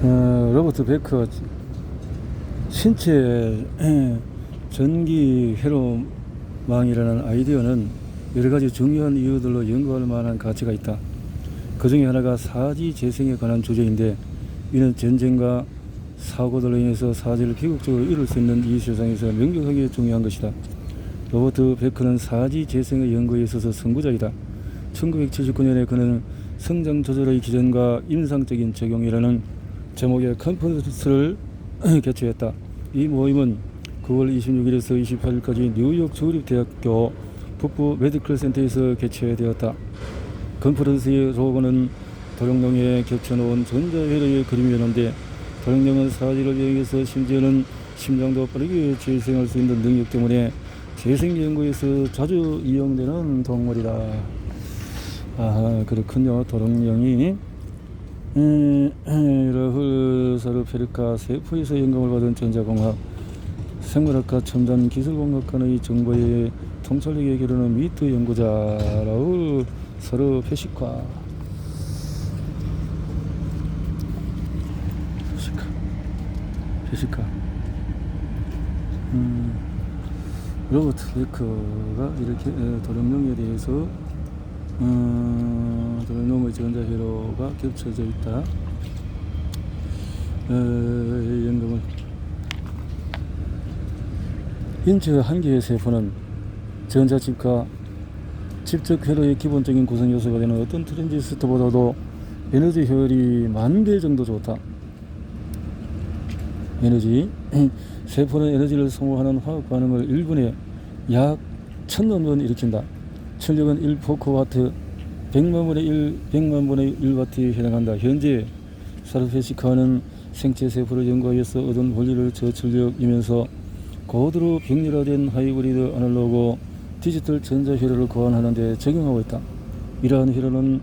로버트 베커 신체 전기 회로망이라는 아이디어는 여러 가지 중요한 이유들로 연구할 만한 가치가 있다. 그 중에 하나가 사지 재생에 관한 주제인데, 이는 전쟁과 사고들로 인해서 사지를 비극적으로 잃을 수 있는 이 세상에서 명백하게 중요한 것이다. 로버트 베커는 사지 재생의 연구에 있어서 선구자이다. 1979년에 그는 성장 조절의 기전과 임상적인 적용이라는 제목의 컨퍼런스를 개최했다. 이 모임은 9월 26일에서 28일까지 뉴욕州立대학교 북부 메디컬 센터에서 개최되었다. 컨퍼런스의 로고는 도룡령에 겹쳐놓은 전자회로의 그림이었는데, 도룡령은 사지를 이용해서 심지어는 심장도 빠르게 재생할 수 있는 능력 때문에 재생 연구에서 자주 이용되는 동물이다. 아, 그렇군요. 도룡령이 사르페르카 세포에서 영감을 받은 전자공학, 생물학과 첨단 기술공학관의 정보의 통찰력에 기르는 미트 연구자 라울 사르페시카. 페시카. 로버트 베커가 이렇게 도룡령에 대해서 도룡령의 전자회로가 겹쳐져 있다. 연금을 인체 한 개의 세포는 전자칩과 칩적 회로의 기본적인 구성 요소가 되는 어떤 트랜지스터보다도 에너지 효율이 10,000배 정도 좋다. 에너지 세포는 에너지를 소모하는 화학 반응을 1분에 약 1000만 번 일으킨다. 출력은 1포크와트, 100만 분의 1와트에 해당한다. 현재 사르페시카는 생체 세포를 연구하여서 얻은 원리를 저출력이면서 고도로 병렬화된 하이브리드 아날로그 디지털 전자 회로를 고안하는 데 적용하고 있다. 이러한 회로는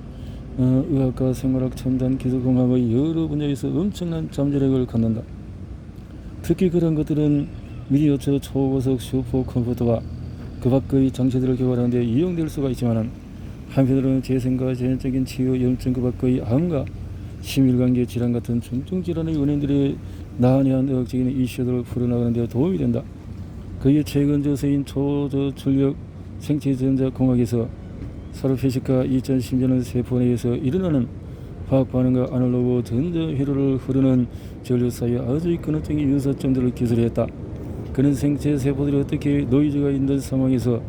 의학과 생물학, 첨단 기술공학의 여러 분야에서 엄청난 잠재력을 갖는다. 특히 그런 것들은 미니어처 초고속 슈퍼컴퓨터와 그 밖의 장치들을 개발하는 데 이용될 수가 있지만, 한편으로는 재생과 전형적인 치유, 염증, 그 밖의 암과 심혈관계 질환 같은 중증 질환의 원인들이 난해한 의학적인 이슈들을 풀어나가는 데 도움이 된다. 그의 최근 저서인 초저출력 생체전자공학에서 사르페시카 2010년은 세포 내에서 일어나는 화학 반응과 아날로그 전자 회로를 흐르는 전류 사이에 아주 근원적인 윤사점들을 기술했다. 그는 생체 세포들이 어떻게 노이즈가 있는 상황에서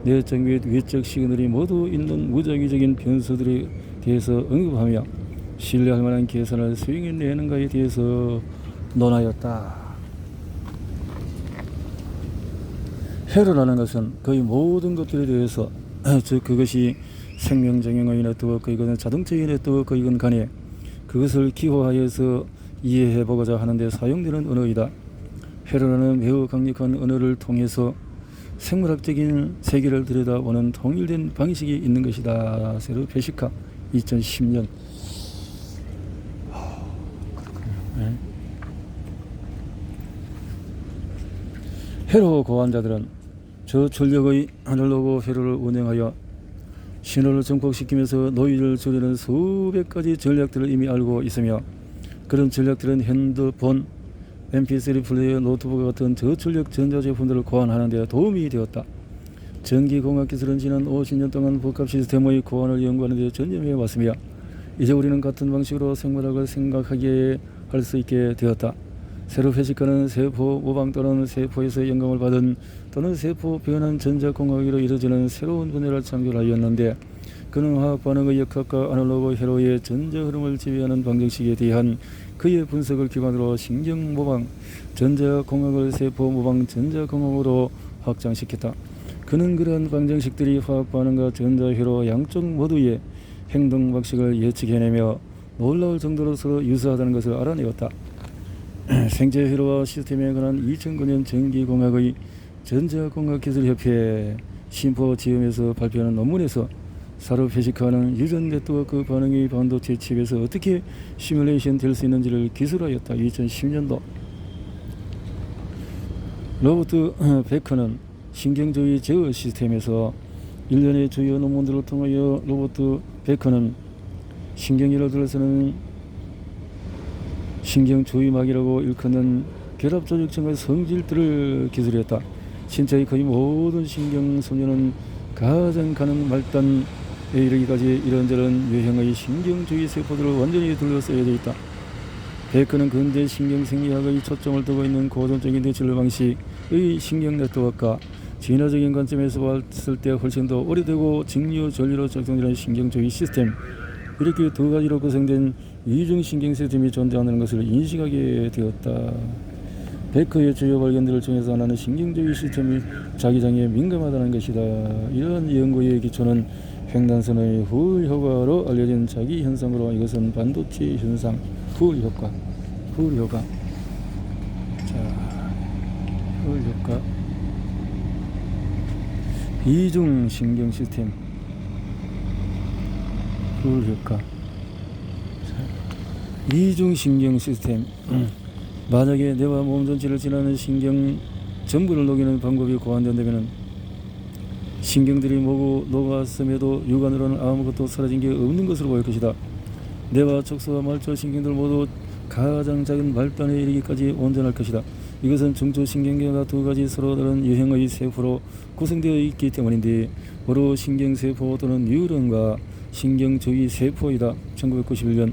내적 및 외적 시그널이 모두 있는 무작위적인 변수들에 대해서 언급하며 신뢰할 만한 계산을 수행해내는가에 대해서 논하였다. 회로라는 것은 거의 모든 것들에 대해서 즉 그것이 생명정형의 네트워크, 이것은 자동차의 네트워크, 이건 간에 그것을 기호하여서 이해해보고자 하는데 사용되는 언어이다. 회로라는 매우 강력한 언어를 통해서 생물학적인 세계를 들여다보는 통일된 방식이 있는 것이다. 사르페시카 2010년. 네. 회로 고안자들은 저출력의 아날로그 회로를 운영하여 신호를 증폭시키면서 노이즈를 줄이는 수백 가지 전략들을 이미 알고 있으며, 그런 전략들은 핸드폰, mp3 플레이어, 노트북 같은 저출력 전자제품들을 고안하는 데 도움이 되었다. 전기공학 기술은 지난 50년 동안 복합 시스템의 고안을 연구하는 데 전념해 왔으며, 이제 우리는 같은 방식으로 생물학을 생각하게 할 수 있게 되었다. 사르페시카는 세포 모방 또는 세포에서 영감을 받은 또는 세포 변환 전자공학으로 이루어지는 새로운 분야를 창조하였는데, 그는 화학 반응의 역학과 아날로그 회로의 전자 흐름을 지배하는 방정식에 대한 그의 분석을 기반으로 신경 모방 전자공학을 세포 모방 전자공학으로 확장시켰다. 그는 그러한 방정식들이 화학 반응과 전자 회로 양쪽 모두의 행동 방식을 예측해내며 놀라울 정도로 서로 유사하다는 것을 알아내었다. 생체 회로와 시스템에 관한 2009년 전기공학의 전자공학기술협회 심포지엄에서 발표하는 논문에서 사르페시카는 유전 네트워크 반응이 반도체 칩에서 어떻게 시뮬레이션 될 수 있는지를 기술하였다. 2010년도. 로버트 베커는 신경주의 제어 시스템에서 일련의 주요 논문들을 통하여 로버트 베커는 신경이를 둘러싸는 신경 조이막이라고 일컫는 결합 조직층의 성질들을 기술했다. 신체의 거의 모든 신경 섬유는 가장 가능 말단에 이르기까지 이런저런 유형의 신경주의 세포들을 완전히 둘러싸여 있다. 베크는 근대 신경생리학의 초점을 두고 있는 고전적인 뇌진료 방식의 신경 네트워크가 진화적인 관점에서 봤을 때 훨씬 더 오래되고 직류 전류로 작동되는 신경주의 시스템, 이렇게 두 가지로 구성된 이중 신경 시스템이 존재하는 것을 인식하게 되었다. 베크의 주요 발견들을 통해서 하나는 신경주의 시스템이 자기장에 민감하다는 것이다. 이러한 연구의 기초는 횡단선의 후울 효과로 알려진 자기 현상으로, 이것은 반도체 현상, 후울 효과. 자, 후울 효과. 이중 신경 시스템, 후울 효과. 자, 이중 신경 시스템. 만약에 뇌와 몸 전체를 지나는 신경 전부를 녹이는 방법이 고안된다면 신경들이 모두 녹았음에도 육안으로는 아무것도 사라진 게 없는 것으로 보일 것이다. 뇌와 척수와 말초 신경들 모두 가장 작은 말단에 이르기까지 온전할 것이다. 이것은 중추신경계가 두 가지 서로 다른 유형의 세포로 구성되어 있기 때문인데, 바로 신경세포 또는 뉴런과 신경주의 세포이다. 1991년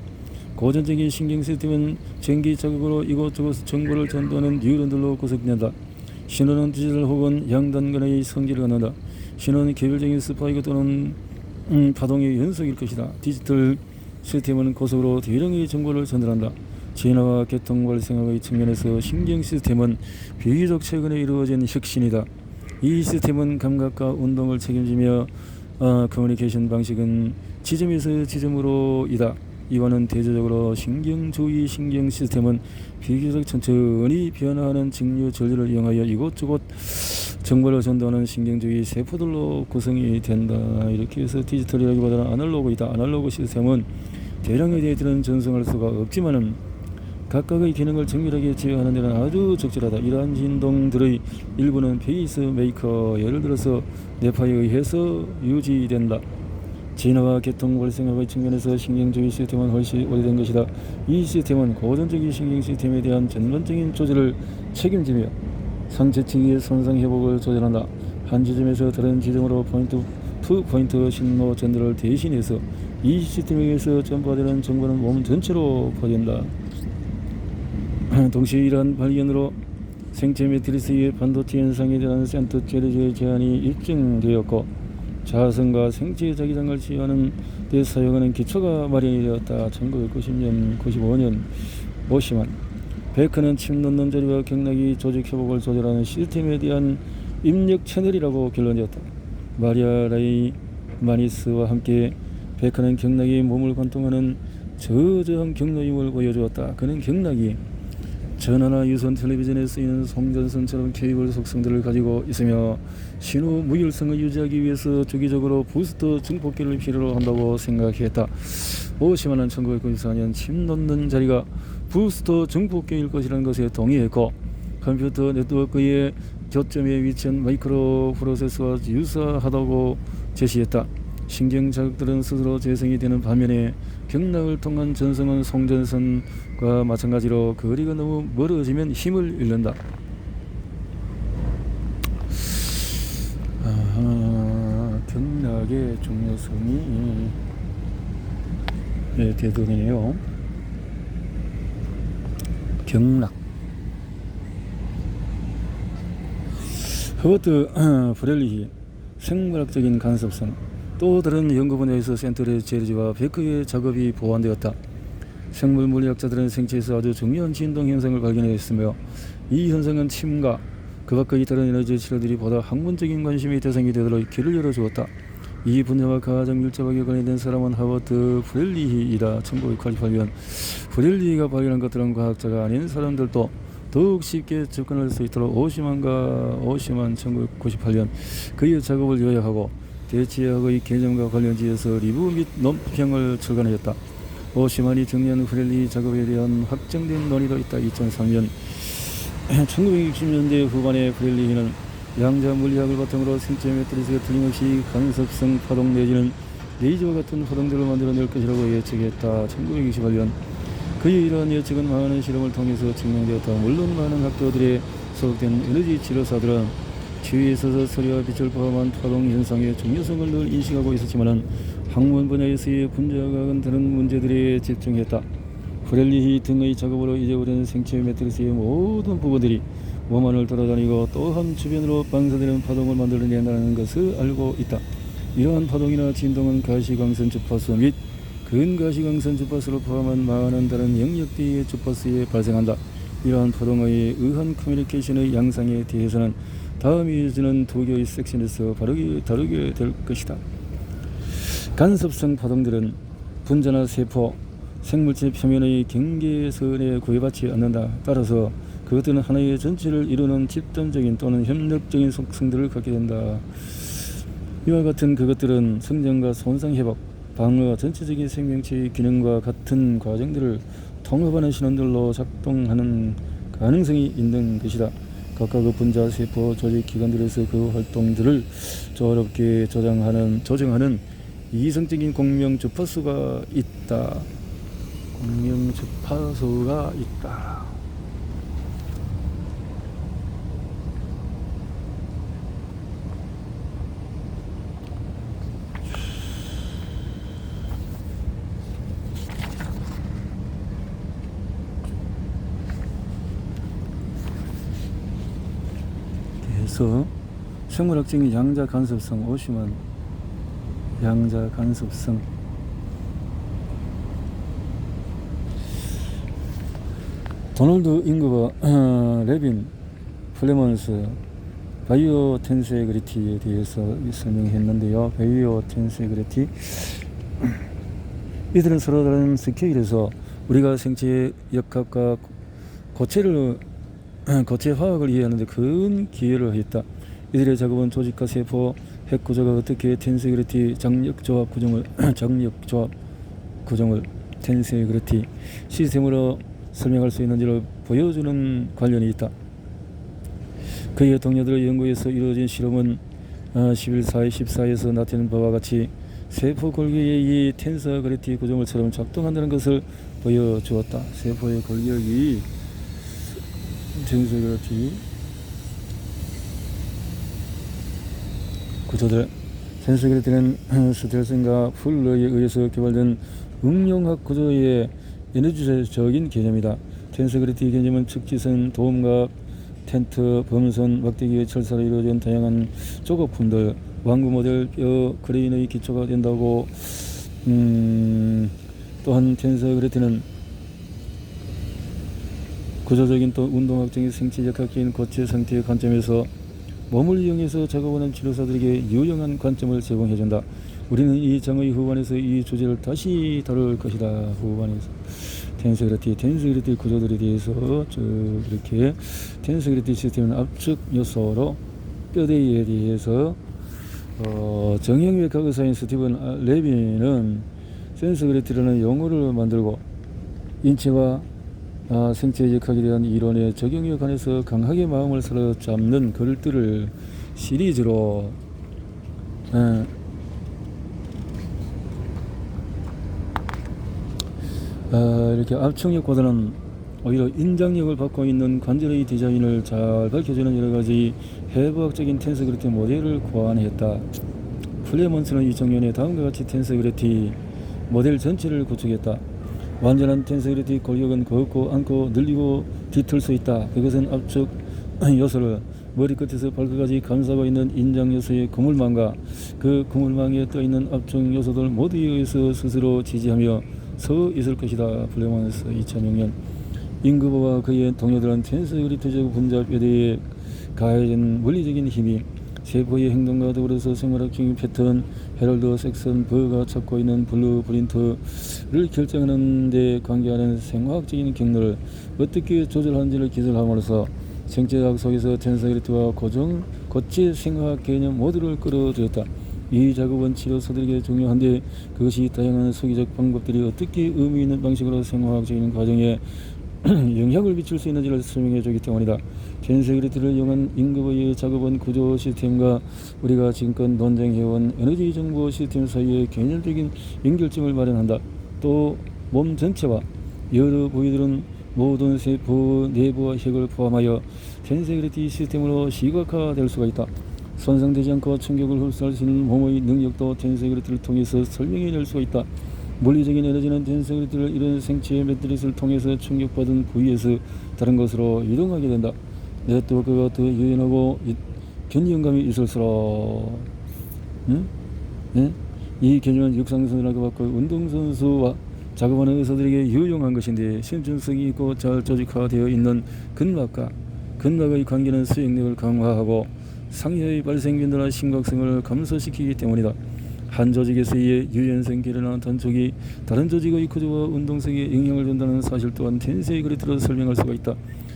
고전적인 신경 시스템은 전기 자극으로 이곳저곳 정보를 전도하는 뉴런들로 구성된다. 신호는 디지털 혹은 양단간의 성질을 갖는다. 신호는 개별적인 스파이크 또는 파동의 연속일 것이다. 디지털 시스템은 고속으로 대량의 정보를 전달한다. 진화와 개통 발생학의 측면에서 신경 시스템은 비교적 최근에 이루어진 혁신이다. 이 시스템은 감각과 운동을 책임지며 커뮤니케이션 방식은 지점에서 지점으로이다. 이와는 대조적으로 신경주의 신경 시스템은 비교적 천천히 변화하는 직류 전류를 이용하여 이곳저곳 정보를 전도하는 신경주의 세포들로 구성이 된다. 이렇게 해서 디지털이라기보다는 아날로그이다. 아날로그 시스템은 대량의 데이터는 전송할 수가 없지만은 각각의 기능을 정밀하게 제어하는 데는 아주 적절하다. 이러한 진동들의 일부는 페이스메이커, 예를 들어서 뇌파에 의해서 유지된다. 진화와 개통 발생학의 측면에서 신경주의 시스템은 훨씬 오래된 것이다. 이 시스템은 고전적인 신경 시스템에 대한 전반적인 조절을 책임지며 상체 측의 손상 회복을 조절한다. 한 지점에서 다른 지점으로 포인트 투 포인트 신호 전달을 대신해서 이 시스템에 의해서 전파되는 정보는 몸 전체로 퍼진다. 동시에 이러한 발견으로 생체 매트리스의 반도체 현상에 대한 센터 제어의 제한이 입증되었고, 자성과 생체 자기장을 지휘하는 데 사용하는 기초가 마련이 되었다. 1990년, 95년 오시만 베크는 침 놓는 자리와 경락이 조직 회복을 조절하는 시스템에 대한 입력 채널이라고 결론지었다. 마리아 라이마니스와 함께 베크는 경락이 몸을 관통하는 저저한 경로임을 보여주었다. 그는 경락이 전화나 유선 텔레비전에 쓰이는 송전선처럼 케이블 속성들을 가지고 있으며 신호 무결성을 유지하기 위해서 주기적으로 부스터 증폭기를 필요로 한다고 생각했다. 오시만은 1994년 침 놓는 자리가 부스터 증폭기일 것이라는 것에 동의했고, 컴퓨터 네트워크의 교점에 위치한 마이크로 프로세서와 유사하다고 제시했다. 신경 자극들은 스스로 재생이 되는 반면에 경락을 통한 전송은 송전선과 마찬가지로 거리가 너무 멀어지면 힘을 잃는다. 경락의 중요성이 대두되네요. 경락. 허버트 브렐리히 생물학적인 간섭성. 또 다른 연구 분야에서 센터의 제르지와 베크의 작업이 보완되었다. 생물 물리학자들은 생체에서 아주 중요한 진동 현상을 발견했으며, 이 현상은 침과 그 밖의 다른 에너지 치료들이 보다 학문적인 관심의 대상이 되도록 길을 열어주었다. 이 분야와 가장 밀접하게 관련된 사람은 하버트 브렐리히이다. 1988년 브렐리히가 발견한 것들은 과학자가 아닌 사람들도 더욱 쉽게 접근할 수 있도록 오시만 1998년 그의 작업을 요약하고 대체학의 개념과 관련지에서 리뷰 및 논평을 출간하였다. 오시만이 정리한 브렐리히 작업에 대한 확정된 논의도 있다. 2003년 1960년대 후반에 브렐리히는 양자 물리학을 바탕으로 생체 매트리스가 틀림없이 간섭성 파동 내지는 레이저 같은 파동들을 만들어낼 것이라고 예측했다. 1968년 그의 이러한 예측은 많은 실험을 통해서 증명되었다. 물론 많은 학교들에 소속된 에너지 치료사들은 주위에 있어서 소리와 빛을 포함한 파동 현상의 중요성을 늘 인식하고 있었지만 학문 분야에서의 분자각은 다른 문제들에 집중했다. 프렐리히 등의 작업으로 이제 우리는 생체 매트리스의 모든 부분들이 몸 안을 돌아다니고 또한 주변으로 방사되는 파동을 만들어낸다는 것을 알고 있다. 이러한 파동이나 진동은 가시광선 주파수 및 근가시광선 주파수를 포함한 많은 다른 영역대의 주파수에 발생한다. 이러한 파동에 의한 커뮤니케이션의 양상에 대해서는 다음에 이어지는 두 개의 섹션에서 다루게 될 것이다. 간섭성 파동들은 분자나 세포, 생물체 표면의 경계선에 구애받지 않는다. 따라서 그것들은 하나의 전체를 이루는 집단적인 또는 협력적인 속성들을 갖게 된다. 이와 같은 그것들은 성장과 손상 회복, 방어, 전체적인 생명체의 균형과 같은 과정들을 통합하는 신호들로 작동하는 가능성이 있는 것이다. 각각의 분자, 세포, 조직, 기관들에서 그 활동들을 조화롭게 조정하는 이성적인 공명 주파수가 있다. 공명 주파수가 있다. 그래서 생물학적인 양자 간섭성 오시면 양자 간섭성 도널드 잉그버, 레빈, 플레먼스 바이오 텐세그리티에 대해서 설명했는데요. 바이오 텐세그리티 이들은 서로 다른 스케일에서 우리가 생체의 역학과 고체 화학을 이해하는데 큰 기여를 했다. 이들의 작업은 조직과 세포, 핵 구조가 어떻게 텐세그리티 장력조합 구조물 텐세그리티 시스템으로 설명할 수 있는지를 보여주는 관련이 있다. 그의 동료들의 연구에서 이루어진 실험은 11.4.14에서 나타낸 바와 같이 세포 골격의 이 텐세그리티 구조물처럼 작동한다는 것을 보여주었다. 세포의 골격이 텐세그리티 구조들 텐세그리티는 스텔슨과 풀러에 의해서 개발된 응용학 구조의 에너지적인 개념이다. 텐세그리티 개념은 측지선, 도움갑, 텐트, 범선, 막대기의 철사로 이루어진 다양한 조각품들, 완구 모델, 뼈, 그레인의 기초가 된다고. 또한 텐세그리티는 구조적인 또 운동학적인 생체역학적인 고체 상태의 관점에서 몸을 이용해서 작업하는 치료사들에게 유용한 관점을 제공해준다. 우리는 이 장의 후반에서 이 주제를 다시 다룰 것이다. 후반에서 텐세그리티 구조들에 대해서 이렇게 텐세그리티 시스템은 압축 요소로 뼈대에 대해서 정형외과 의사인 스티븐 레빈은 텐세그리티라는 용어를 만들고 인체와 생체 역학에 대한 이론의 적용에 관해서 강하게 마음을 사로잡는 글들을 시리즈로 이렇게 압축력보다는 오히려 인장력을 받고 있는 관절의 디자인을 잘 밝혀주는 여러가지 해부학적인 텐세그리티 모델을 고안했다. 플레먼스는 2000년에 다음과 같이 텐세그리티 모델 전체를 구축했다. 완전한 텐세그리티 골격은 걷고 앉고 늘리고 뒤틀 수 있다. 그것은 압축 요소를 머리끝에서 발끝까지 감싸고 있는 인장 요소의 그물망과 그 그물망에 떠있는 압축 요소들 모두에 의해서 스스로 지지하며 서 있을 것이다. 플레먼스 2006년. 잉그버와 그의 동료들은 텐세그리티적 분자 뼈대에 가해진 물리적인 힘이 세포의 행동과 더불어서 생물학적인 패턴, 헤럴드 섹슨 버가 찾고 있는 블루프린트를 결정하는 데 관계하는 생화학적인 경로를 어떻게 조절하는지를 기술함으로써 생체학 속에서 텐세그리티와 고체 생화학 개념 모두를 끌어들였다. 이 작업은 치료사들에게 중요한데 그것이 다양한 소기적 방법들이 어떻게 의미 있는 방식으로 생화학적인 과정에 영향을 미칠 수 있는지를 설명해 주기 때문이다. 텐세그리티를 이용한 잉그버의 작업은 구조 시스템과 우리가 지금껏 논쟁해온 에너지 정보 시스템 사이의 개념적인 연결점을 마련한다. 또 몸 전체와 여러 부위들은 모든 세포 내부와 핵을 포함하여 텐세그리티 시스템으로 시각화될 수가 있다. 손상되지 않고 충격을 흡수할 수 있는 몸의 능력도 텐세그리티를 통해서 설명해낼 수가 있다. 물리적인 에너지는 텐세그리티를 이런 생체의 매트릭스를 통해서 충격받은 부위에서 다른 곳으로 이동하게 된다. 네트워크가 더 유연하고 변형감이 있을수록 이 개념은 육상선수라고 받고 운동선수와 작업하는 의사들에게 유용한 것인데, 신준성이 있고 잘 조직화되어 있는 근막의 관계는 수행력을 강화하고 상해의 발생 빈도나 심각성을 감소시키기 때문이다. 한 조직에서의 유연성 결여나 단축이 다른 조직의 구조와 운동성에 영향을 준다는 사실 또한 텐세그리티로 설명할 수가 있다.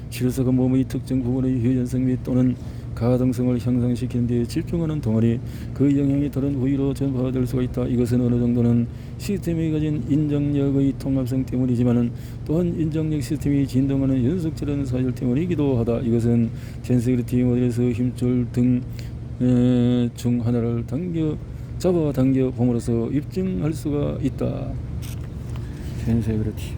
치료사가 몸의 특정 부분의 유연성 및 또는 가동성을 향상시키는 데 집중하는 동안에 그 영향이 다른 부위로 전파될 수가 있다. 이것은 어느 정도는 시스템이 가진 인정력의 통합성 때문이지만 또한 인정력 시스템이 진동하는 연속체라는 사실 때문이기도 하다. 이것은 텐세그리티 모델에서 힘줄 등 중 하나를 잡아당겨 봄으로써 입증할 수가 있다. 텐세그리티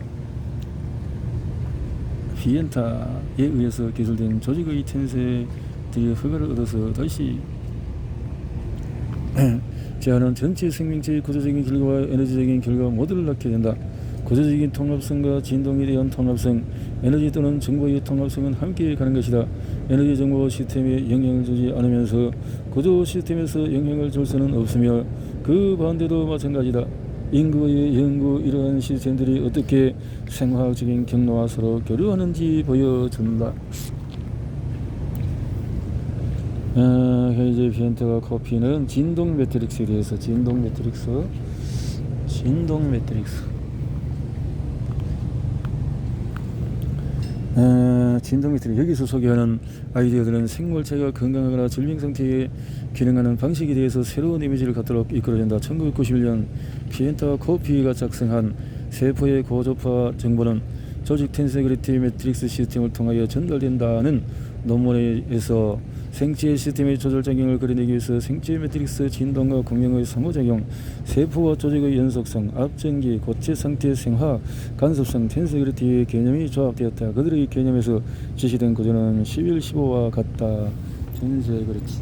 비엔타에 의해서 기술된 조직의 텐세들이 허가를 얻어서 다시 제한은 전체 생명체의 구조적인 결과와 에너지적인 결과 모두를 낳게 된다. 구조적인 통합성과 진동에 대한 통합성, 에너지 또는 정보의 통합성은 함께 가는 것이다. 에너지 정보 시스템에 영향을 주지 않으면서 구조 시스템에서 영향을 줄 수는 없으며 그 반대도 마찬가지다. 인구의 연구, 이러한 시스템들이 어떻게 생화학적인 경로와 서로 교류하는지 보여준다. 헤이제 비엔트가 커피는 진동 매트릭스에 대해서 진동 매트릭스 여기서 소개하는 아이디어들은 생물체가 건강하거나 질병 상태에 기능하는 방식에 대해서 새로운 이미지를 갖도록 이끌어낸다. 1991년 피엔타와 코피가 작성한 세포의 고조파 정보는 조직 텐세그리티 매트릭스 시스템을 통하여 전달된다는 논문에서 생체 시스템의 조절작용을 그려내기 위해서 생체 매트릭스 진동과 공명의 상호작용, 세포와 조직의 연속성, 앞전기, 고체 상태 생화, 간섭성, 텐세그리티의 개념이 조합되었다. 그들의 개념에서 제시된 구조는 11-15와 같다. 텐세그리티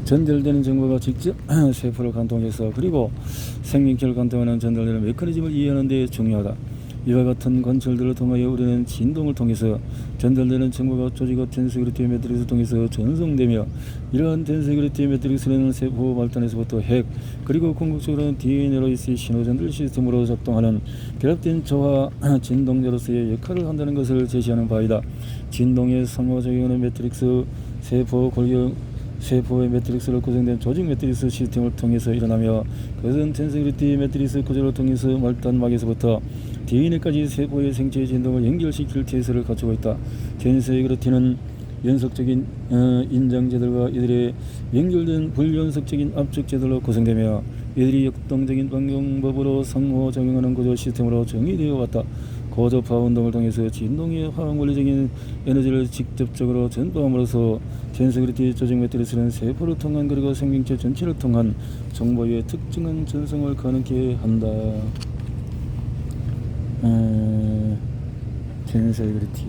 전달되는 정보가 직접 세포를 관통해서 그리고 생명체를 관통하는 전달되는 메커니즘을 이해하는 데 중요하다. 이와 같은 관철들을 통하여 우리는 진동을 통해서 전달되는 정보가 조직의 텐세그리티 매트릭스를 통해서 전송되며, 이러한 텐세그리티 매트릭스는 세포 말단에서부터 핵 그리고 궁극적으로는 DNA로서의 신호 전달 시스템으로 작동하는 결합된 조화 진동제로서의 역할을 한다는 것을 제시하는 바이다. 진동에 상호작용하는 매트릭스 세포의 매트릭스로 구성된 조직 매트릭스 시스템을 통해서 일어나며, 그것은 텐세그리티 매트릭스 구조를 통해서 말단막에서부터 DNA까지 세포의 생체 진동을 연결시킬 태세를 갖추고 있다. 텐세그리티는 연속적인 인장제들과 이들의 연결된 불연속적인 압축제들로 구성되며, 이들이 역동적인 방정법으로 상호작용하는 구조 시스템으로 정의되어 왔다. 고조파 운동을 통해서 진동의 화학물리적인 에너지를 직접적으로 전파함으로써 텐세그리티 조직 매트릭스는 세포를 통한 그리고 생명체 전체를 통한 정보의 특정한 전송을 가능케 한다. 텐세그리티